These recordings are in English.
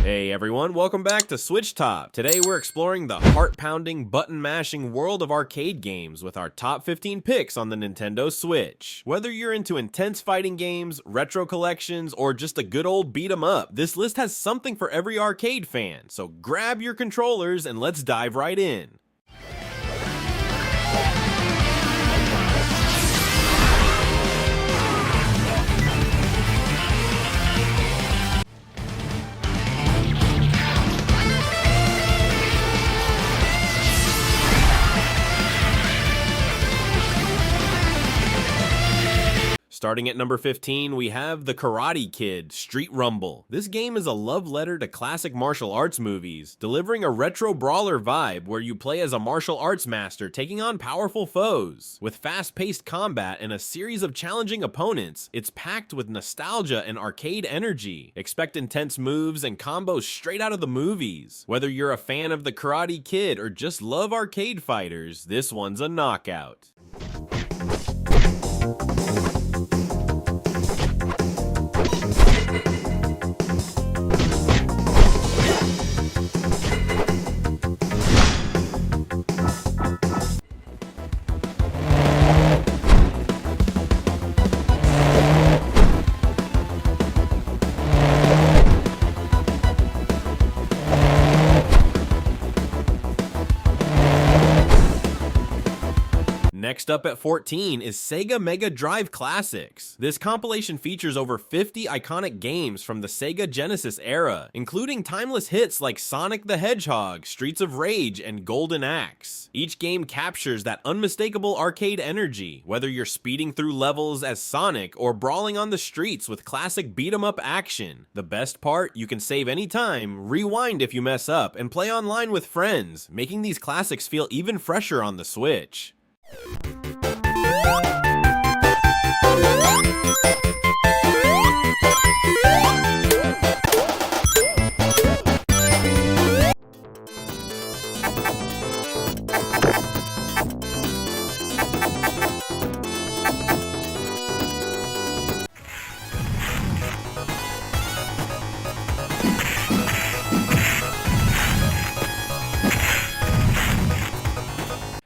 Hey everyone, welcome back to SwitchTop. Today we're exploring the heart-pounding, button-mashing world of arcade games with our top 15 picks on the Nintendo Switch. Whether you're into intense fighting games, retro collections, or just a good old beat-em-up, this list has something for every arcade fan, so grab your controllers and let's dive right in. Starting at number 15, we have The Karate Kid: Street Rumble. This game is a love letter to classic martial arts movies, delivering a retro brawler vibe where you play as a martial arts master taking on powerful foes. With fast-paced combat and a series of challenging opponents, it's packed with nostalgia and arcade energy. Expect intense moves and combos straight out of the movies. Whether you're a fan of The Karate Kid or just love arcade fighters, this one's a knockout. Next up at 14 is Sega Mega Drive Classics. This compilation features over 50 iconic games from the Sega Genesis era, including timeless hits like Sonic the Hedgehog, Streets of Rage, and Golden Axe. Each game captures that unmistakable arcade energy, whether you're speeding through levels as Sonic or brawling on the streets with classic beat-em-up action. The best part, you can save anytime, rewind if you mess up, and play online with friends, making these classics feel even fresher on the Switch.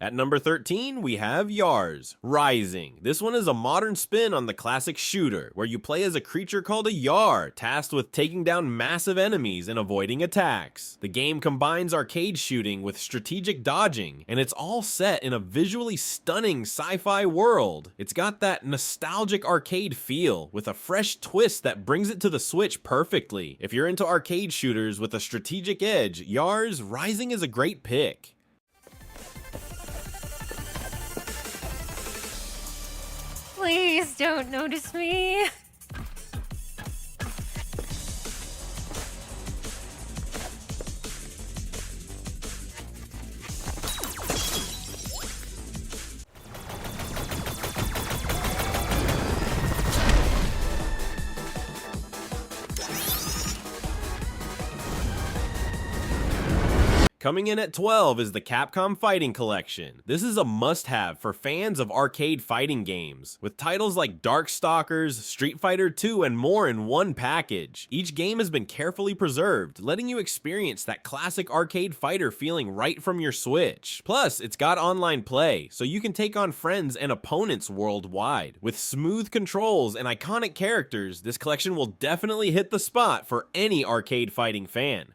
At number 13, we have Yars: Rising. This one is a modern spin on the classic shooter, where you play as a creature called a Yar, tasked with taking down massive enemies and avoiding attacks. The game combines arcade shooting with strategic dodging, and it's all set in a visually stunning sci-fi world. It's got that nostalgic arcade feel, with a fresh twist that brings it to the Switch perfectly. If you're into arcade shooters with a strategic edge, Yars: Rising is a great pick. Please don't notice me. Coming in at 12 is the Capcom Fighting Collection. This is a must-have for fans of arcade fighting games, with titles like Darkstalkers, Street Fighter 2, and more in one package. Each game has been carefully preserved, letting you experience that classic arcade fighter feeling right from your Switch. Plus, it's got online play, so you can take on friends and opponents worldwide. With smooth controls and iconic characters, this collection will definitely hit the spot for any arcade fighting fan.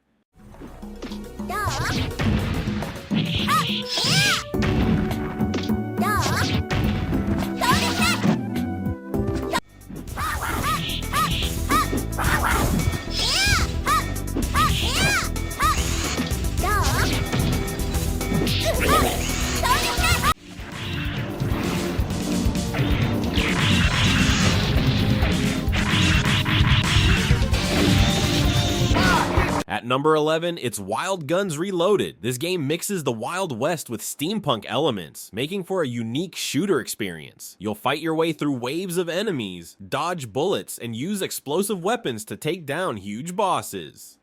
At number 11, it's Wild Guns Reloaded. This game mixes the Wild West with steampunk elements, making for a unique shooter experience. You'll fight your way through waves of enemies, dodge bullets, and use explosive weapons to take down huge bosses.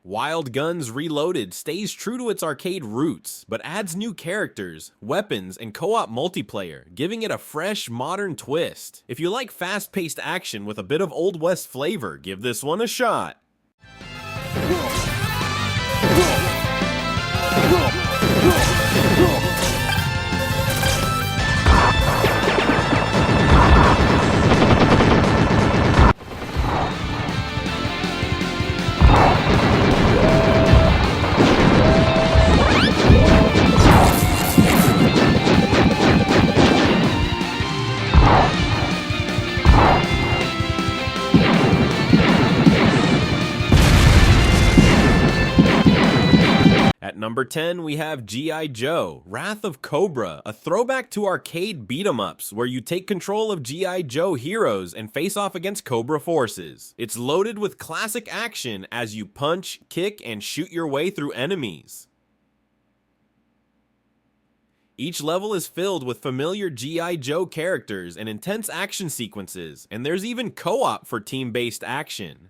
Wild Guns Reloaded stays true to its arcade roots, but adds new characters, weapons, and co-op multiplayer, giving it a fresh, modern twist. If you like fast-paced action with a bit of Old West flavor, give this one a shot. number 10, we have G.I. Joe, Wrath of Cobra, a throwback to arcade beat-em-ups where you take control of G.I. Joe heroes and face off against Cobra forces. It's loaded with classic action as you punch, kick, and shoot your way through enemies. Each level is filled with familiar G.I. Joe characters and intense action sequences, and there's even co-op for team-based action.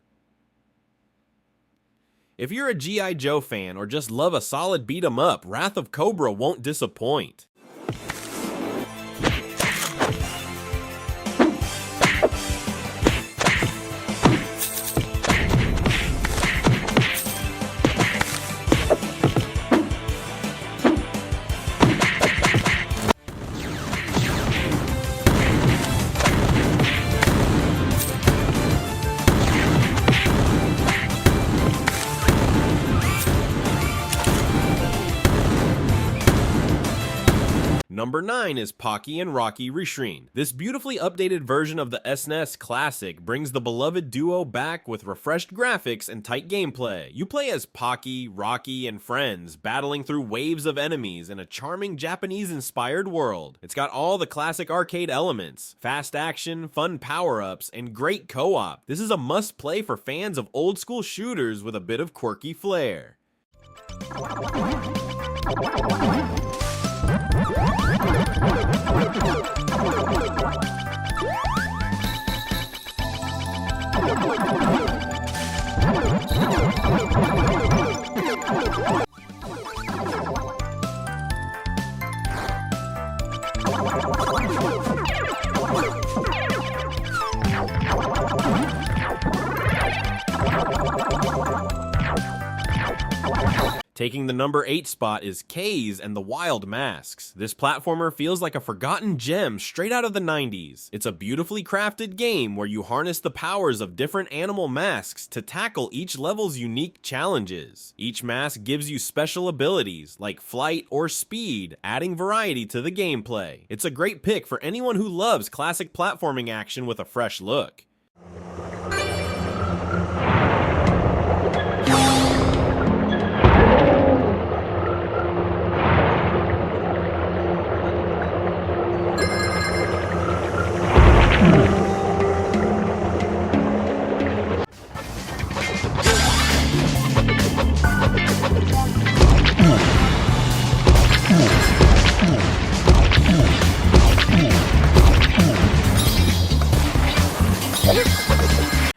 If you're a G.I. Joe fan or just love a solid beat-em-up, Wrath of Cobra won't disappoint. Number 9 is Pocky and Rocky Reshrined. This beautifully updated version of the SNES Classic brings the beloved duo back with refreshed graphics and tight gameplay. You play as Pocky, Rocky, and friends, battling through waves of enemies in a charming Japanese-inspired world. It's got all the classic arcade elements, fast action, fun power-ups, and great co-op. This is a must-play for fans of old-school shooters with a bit of quirky flair. Taking the number 8 spot is Kaze and the Wild Masks. This platformer feels like a forgotten gem straight out of the 90s. It's a beautifully crafted game where you harness the powers of different animal masks to tackle each level's unique challenges. Each mask gives you special abilities like flight or speed, adding variety to the gameplay. It's a great pick for anyone who loves classic platforming action with a fresh look.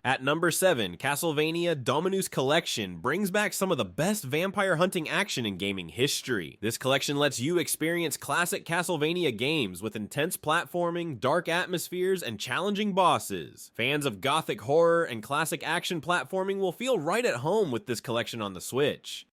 At number 7, Castlevania Dominus Collection brings back some of the best vampire hunting action in gaming history. This collection lets you experience classic Castlevania games with intense platforming, dark atmospheres, and challenging bosses. Fans of gothic horror and classic action platforming will feel right at home with this collection on the Switch.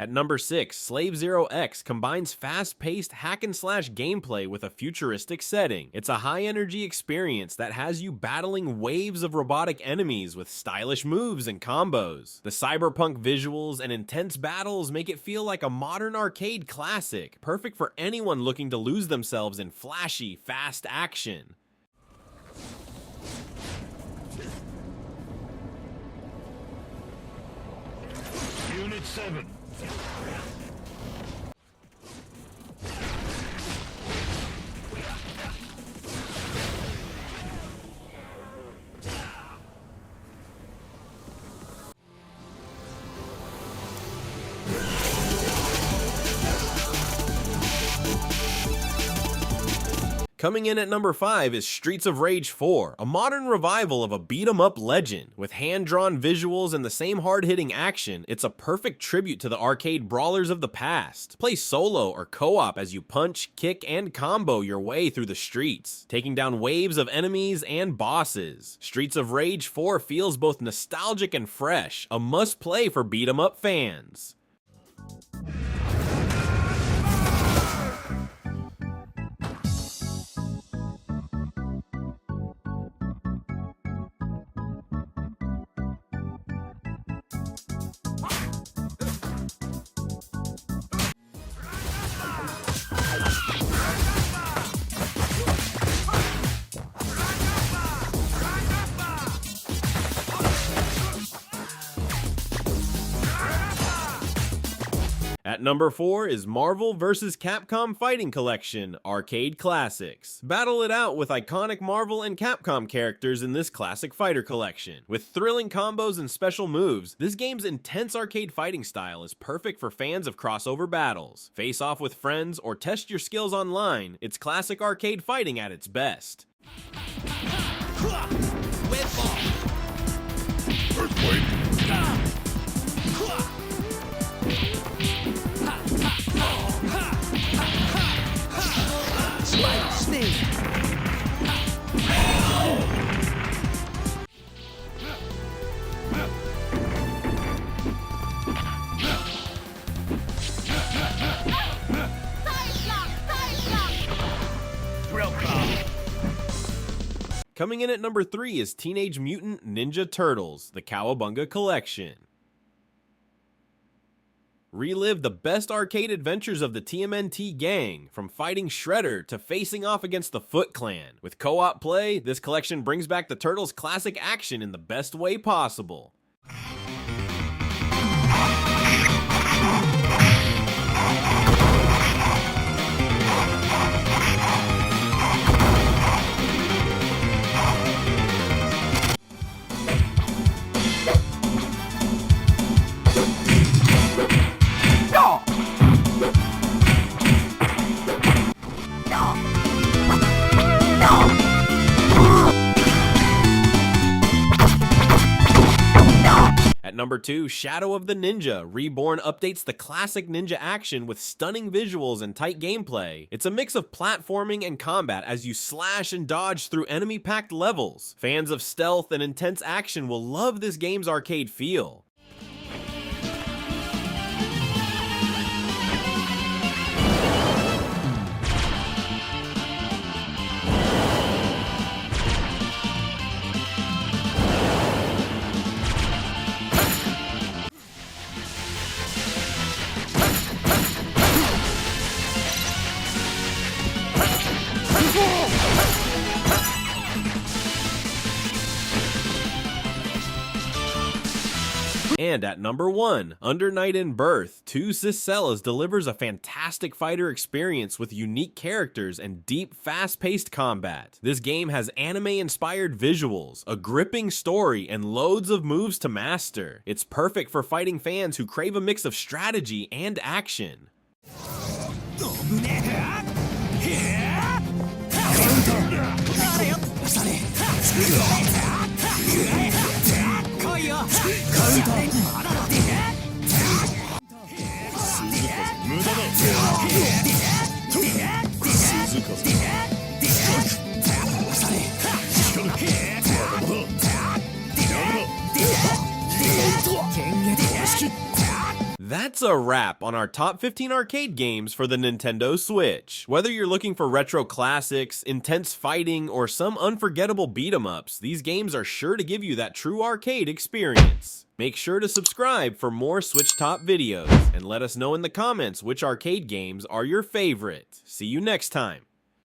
At number 6, Slave Zero X combines fast-paced hack-and-slash gameplay with a futuristic setting. It's a high-energy experience that has you battling waves of robotic enemies with stylish moves and combos. The cyberpunk visuals and intense battles make it feel like a modern arcade classic, perfect for anyone looking to lose themselves in flashy, fast action. Unit 7. Coming in at number 5 is Streets of Rage 4, a modern revival of a beat-em-up legend. With hand-drawn visuals and the same hard-hitting action, it's a perfect tribute to the arcade brawlers of the past. Play solo or co-op as you punch, kick, and combo your way through the streets, taking down waves of enemies and bosses. Streets of Rage 4 feels both nostalgic and fresh, a must-play for beat-em-up fans. At number 4 is Marvel vs. Capcom Fighting Collection Arcade Classics. Battle it out with iconic Marvel and Capcom characters in this classic fighter collection. With thrilling combos and special moves, this game's intense arcade fighting style is perfect for fans of crossover battles. Face off with friends or test your skills online, it's classic arcade fighting at its best. Coming in at number 3 is Teenage Mutant Ninja Turtles, the Cowabunga Collection. Relive the best arcade adventures of the TMNT gang, from fighting Shredder to facing off against the Foot Clan. With co-op play, this collection brings back the Turtles' classic action in the best way possible. At number 2, Shadow of the Ninja. Reborn updates the classic ninja action with stunning visuals and tight gameplay. It's a mix of platforming and combat as you slash and dodge through enemy-packed levels. Fans of stealth and intense action will love this game's arcade feel. And at number 1, Under Night in Birth, 2 Celes delivers a fantastic fighter experience with unique characters and deep, fast-paced combat. This game has anime-inspired visuals, a gripping story, and loads of moves to master. It's perfect for fighting fans who crave a mix of strategy and action. That's a wrap on our top 15 arcade games for the Nintendo Switch. Whether you're looking for retro classics, intense fighting, or some unforgettable beat-em-ups, these games are sure to give you that true arcade experience. Make sure to subscribe for more SwitchTop videos, and let us know in the comments which arcade games are your favorite. See you next time.